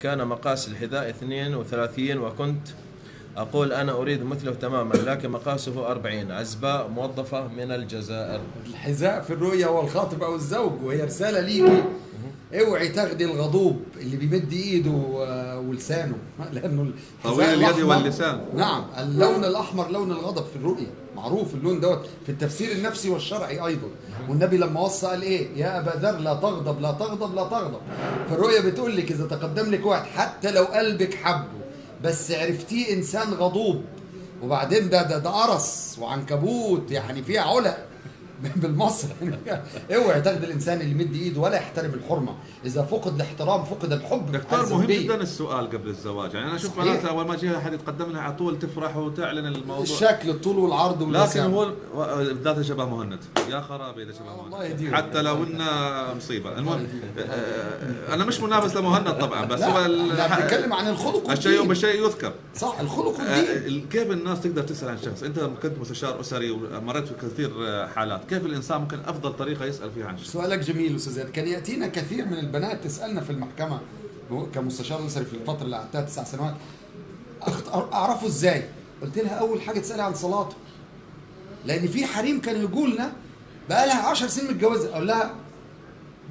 كان مقاس الحذاء 32 وكنت أقول أنا أريد مثله تماما، لكن مقاسه 40. عزباء موظفة من الجزائر. الحذاء في الرؤيا هو الخاطب أو الزوج، وهي رسالة ليكي. اوعي تاخدي الغضوب اللي بيمد ايده ولسانه، لانه طويل اليد واللسان. نعم، اللون الاحمر لون الغضب في الرؤيا، معروف اللون دوت في التفسير النفسي والشرعي ايضا. والنبي لما وصى قال ايه؟ يا ابا ذر لا تغضب لا تغضب لا تغضب. فالرؤيا بتقول لك اذا تقدم لك واحد حتى لو قلبك حبه بس عرفتيه انسان غضوب، وبعدين ده قرص وعنكبوت، يعني فيها علق بالمصري. اوعي تاخد الانسان اللي يمد ايده ولا يحترم الحرمه. اذا فقد الاحترام فقد الحب. دكتور، مهم جدا السؤال قبل الزواج. يعني انا اشوف بنات اول ما يجي احد يتقدم لها على طول تفرح وتعلن الموضوع، الشكل الطول والعرض لكن هو بالذات شبه مهند. يا خرابي اذا شبه مهند، حتى لو انه مصيبه. المهم انا مش منافس لمهند طبعا، بس هو لا بنتكلم عن الخلق الشيء بالشيء يذكر. صح، الخلق والدين. كيف الناس تقدر تسال عن شخص؟ انت كنت مستشار اسري ومريت في كثير حالات، كيف الانسان ممكن افضل طريقه يسال فيها عن شخص؟ سؤالك جميل استاذ زياد. كان ياتينا كثير من البنات تسالنا في المحكمه كمستشار اسري في الفتره اللي قعدتها 9 سنوات، اعرفه ازاي؟ قلت لها اول حاجه تسالي عن صلاته، لان في حريم كانوا يقولوا لنا بقى لها 10 سنين متجوزه، اقول لها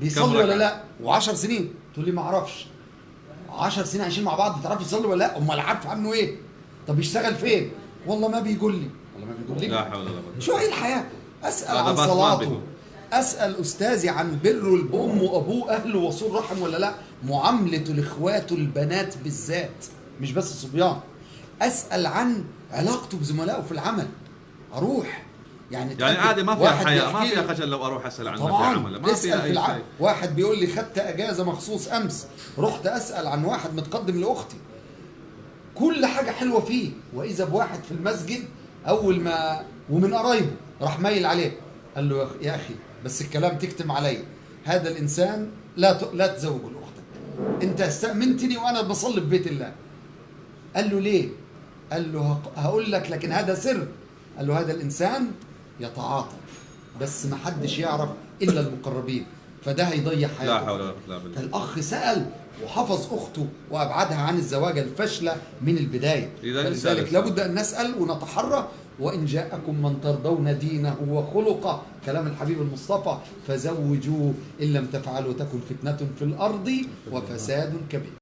بيصلي ولا لا؟ و10 سنين تقول لي ما اعرفش. 10 سنين عايشين مع بعض تعرفي يصلي ولا لا؟ امال عارفه عنه ايه؟ طب يشتغل فين؟ والله ما بيقول لي. والله ما بيقول لي. لا حول ولا قوه. شو هي الحياه؟ اسال عن صلاته، اسال استاذي عن بره الام وابوه، اهله وصول رحم ولا لا، معاملته لاخواته البنات بالذات مش بس الصبيان. اسال عن علاقته بزملائه في العمل. اروح يعني عادي، ما فيها حياء، ما فيها خجل لو اروح اسال عن عمل، ما فيها اي شيء. واحد بيقول لي خدت اجازه مخصوص امس، رحت اسال عن واحد متقدم لاختي، كل حاجه حلوه فيه. واذا بواحد في المسجد اول ما ومن قرايبه راح مايل عليه، قال له يا اخي بس الكلام تكتم علي، هذا الانسان لا تزوجه لاختك، انت استأمنتني وانا بصلي في بيت الله. قال له ليه؟ قال له هقول لك لكن هذا سر. قال له هذا الانسان يتعاطف بس ما حدش يعرف الا المقربين، فده هيضيع حياته. لا حول ولا قوه بالله. الاخ سأل وحفظ اخته وابعدها عن الزواج الفاشله من البدايه، لذلك لابد ان نسال ونتحرى. وان جاءكم من ترضون دينه وخلقه، كلام الحبيب المصطفى، فزوجوه ان لم تفعلوا تكن فتنه في الارض وفساد كبير.